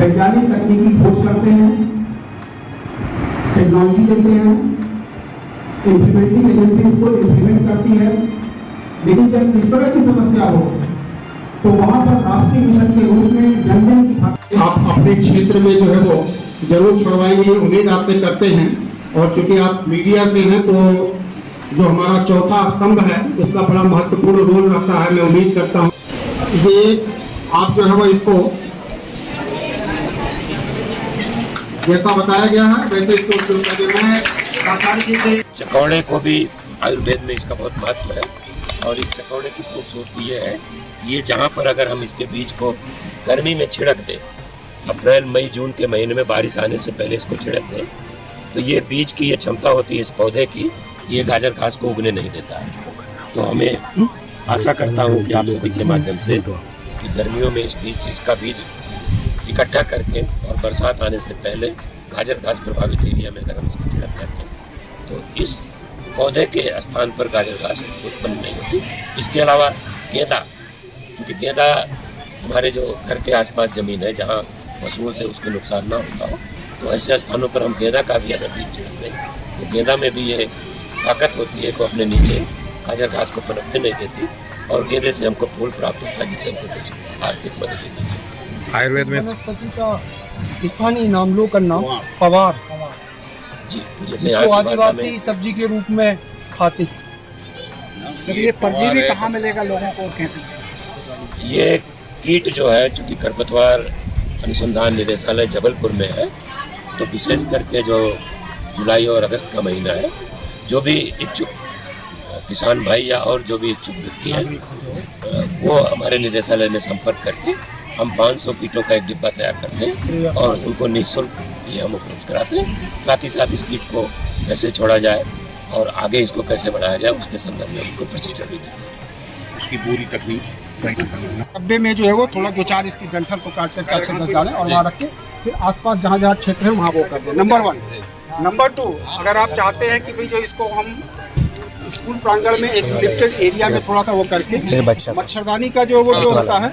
वैज्ञानिक तकनीकी खोज करते हैं, टेक्नोलॉजी देते हैं, इम्प्लीमेंटिंग एजेंसी उसको इम्प्लीमेंट करती है। लेकिन जब इस तरह की समस्या हो तो वहां पर राष्ट्रीय मिशन के रूप में जन जन की आप अपने क्षेत्र में जो है वो जरूर छुड़वाएंगे, उम्मीद आपसे करते हैं। और चूंकि आप मीडिया से हैं तो जो हमारा चौथा स्तंभ है उसका बड़ा महत्वपूर्ण रोल रहता है। मैं उम्मीद करता हूँ ये आप जो है वो इसको जैसा बताया गया है वैसे इसको उपयोग करके मैं साकारी से। चकौड़े को भी आयुर्वेद में इसका बहुत महत्व है और इस चकौड़े की खूबसूरती ये है, ये जहाँ पर अगर हम इसके बीज को गर्मी में छिड़क दें, अप्रैल मई जून के महीने में बारिश आने से पहले इसको छिड़क दें, तो ये बीज की ये क्षमता होती है इस पौधे की, ये गाजर घास को उगने नहीं देता है। तो हमें आशा करता हूँ कि आप सभी के माध्यम से कि गर्मियों में इसका बीज इकट्ठा करके और बरसात आने से पहले गाजर घास प्रभावित एरिया में अगर हम इसको छिड़क करते हैं तो इस पौधे के स्थान पर गाजर घास उत्पन्न नहीं होती। इसके अलावा गेंदा, क्योंकि गेंदा हमारे जो घर के आसपास ज़मीन है जहाँ पशुओं से उसको नुकसान ना होता हो, तो ऐसे स्थानों पर हम गेंदा का भी अगर बीज छिड़क दें तो गेंदा में भी ये ताकत होती है को अपने नीचे गाजर घास को पनपने नहीं देती और गेंदे से हमको फूल प्राप्त होता है जिससे हमको कुछ आर्थिक मदद देती है। आयुर्वेद में वनस्पति का स्थानीय नाम लोकल नाम पवार जी, जैसे इसको आदिवासी सब्जी के रूप में खाते। सर ये परजीवी कहाँ मिलेगा लोगों को, कैसे? ये कीट जो है चूँकि खरपतवार अनुसंधान निदेशालय जबलपुर में है, तो विशेष करके जो जुलाई और अगस्त का महीना है, जो भी इच्छुक किसान भाई या और जो भी इच्छुक व्यक्ति हैं वो हमारे निदेशालय में संपर्क करके हम 500 कीटों का एक डिब्बा तैयार करते हैं और उनको निःशुल्क ये हम उपलब्ध कराते हैं। साथ ही साथ इस कीट को कैसे छोड़ा जाए और आगे इसको कैसे बढ़ाया जाए उसके संदर्भ में उनको प्रशिक्षण भी देते हैं। उसकी पूरी तकनीक डब्बे में जो है वो थोड़ा 2-4 इसकी डंठल को काट कर 4-10 डालें और वहाँ रख के फिर आसपास जहाँ जहाँ क्षेत्र है वहाँ वो कर दें। नंबर 1। नंबर 2, अगर आप चाहते हैं कि भाई जो इसको हम स्कूल प्रांगण में एक लिफ्टेड एरिया में थोड़ा सा वो करके मच्छरदानी का जो होता है,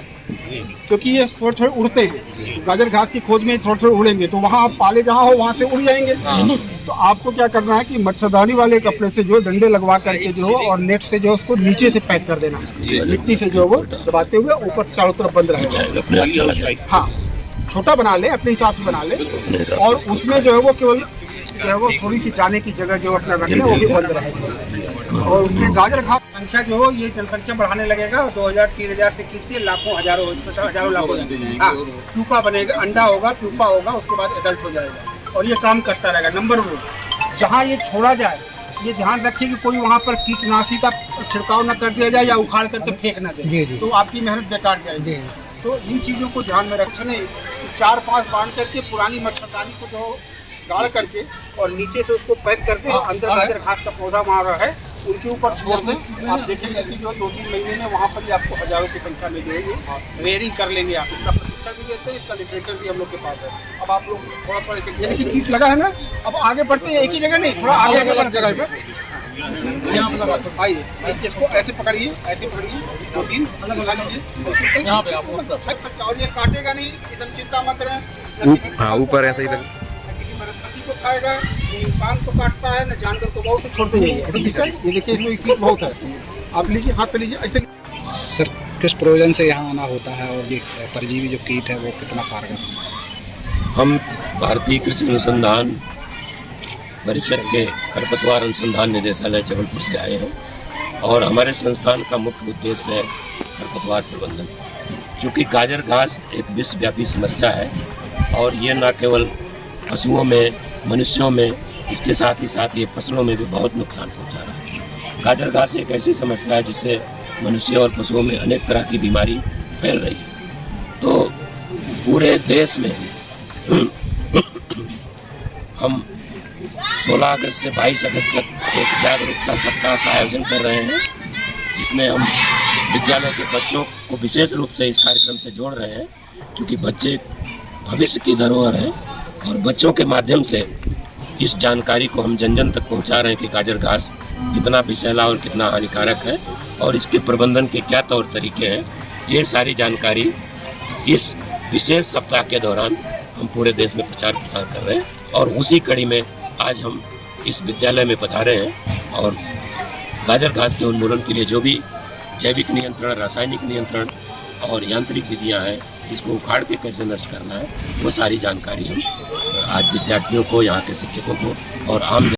क्योंकि ये थोड़े थोड़े उड़ते हैं, गाजर घास की खोज में थोड़े थोड़े उड़ेंगे तो वहाँ आप पाले जहाँ हो वहाँ से उड़ जाएंगे। तो आपको क्या करना है कि मच्छरदानी वाले कपड़े से जो डंडे लगवा करके जो हो और नेट से जो उसको नीचे से पैक कर देना, मिट्टी से जो वो दबाते हुए ऊपर चारों तरफ बंद रहेगा। हाँ, छोटा बना ले, अपने हिसाब से बना ले और उसमें जो है वो केवल जो है वो थोड़ी सी जाने की जगह जो अपना रखना वो भी बंद रहेगा। और उसमें गाजर घास संख्या जो हो ये जनसंख्या बढ़ाने लगेगा, 2000 3000 से लाखों हजारों लाखों। हाँ, प्यूपा बनेगा, अंडा होगा, प्यूपा होगा, उसके बाद एडल्ट हो जाएगा और ये काम करता रहेगा। नंबर 2, जहाँ ये छोड़ा जाए ये ध्यान रखिए कि कोई वहाँ पर कीटनाशी का छिड़काव न कर दिया जाए या उखाड़ करके फेंक न दे, तो आपकी मेहनत बेकार जाएगी। तो इन चीज़ों को ध्यान में रखने 4-5 बांध करके पुरानी मच्छरदानी को जो गाड़ करके और नीचे से उसको पैक करके और अंदर गाजर घास का पौधा वहाँ रहा है उनके ऊपर छोड़ दें। आप देखेंगे कि जो 2-3 महीने में वहाँ पर ही आपको हजारों की संख्या में जो है ये रेयरिंग कर लेंगे। आप इसका प्रशिक्षण भी देते हैं, इसका लिटरेचर भी हम लोग के पास है। अब आप लोग थोड़ा थोड़ा ये देखिए कीट लगा है ना, अब आगे बढ़ते हैं, एक ही जगह नहीं, थोड़ा आगे आगे बढ़ते हैं। आइए इसको ऐसे पकड़िए, ऐसे पकड़िए, 2-3 लगा लीजिए और ये काटेगा नहीं, एकदम चिंता मत करें। हाँ, ऊपर ऐसे ही लगे को खाएगा, इंसान को काटता है ना, जानवर को बहुत छोड़ते नहीं है। ये देखिए इसमें कीट बहुत है। आप लीजिए, हाथ पे लीजिए ऐसे। सर किस प्रयोजन से यहाँ आना होता है और ये परजीवी जो कीट है वो कितना कारगर है? हम भारतीय कृषि अनुसंधान परिषद के खरपतवार अनुसंधान निदेशालय जबलपुर से आए हैं और हमारे संस्थान का मुख्य उद्देश्य है खरपतवार प्रबंधन। क्योंकि गाजर घास एक विश्वव्यापी समस्या है और ये न केवल पशुओं में, मनुष्यों में, इसके साथ ही साथ ये फसलों में भी बहुत नुकसान पहुंचा रहा है। गाजर घास एक ऐसी समस्या है जिससे मनुष्य और पशुओं में अनेक तरह की बीमारी फैल रही है। तो पूरे देश में हम 16 अगस्त से 22 अगस्त तक एक जागरूकता सप्ताह का आयोजन कर रहे हैं, जिसमें हम विद्यालय के बच्चों को विशेष रूप से इस कार्यक्रम से जोड़ रहे हैं, क्योंकि बच्चे भविष्य की धरोहर हैं और बच्चों के माध्यम से इस जानकारी को हम जन जन तक पहुंचा रहे हैं कि गाजर घास कितना विषैला और कितना हानिकारक है और इसके प्रबंधन के क्या तौर तरीके हैं। ये सारी जानकारी इस विशेष सप्ताह के दौरान हम पूरे देश में प्रचार प्रसार कर रहे हैं। और उसी कड़ी में आज हम इस विद्यालय में पधारे हैं और गाजर घास के उन्मूलन के लिए जो भी जैविक नियंत्रण, रासायनिक नियंत्रण और यांत्रिक विधियां हैं, इसको उखाड़ के कैसे नष्ट करना है, वो सारी जानकारी हम आज विद्यार्थियों को, यहाँ के शिक्षकों को और आम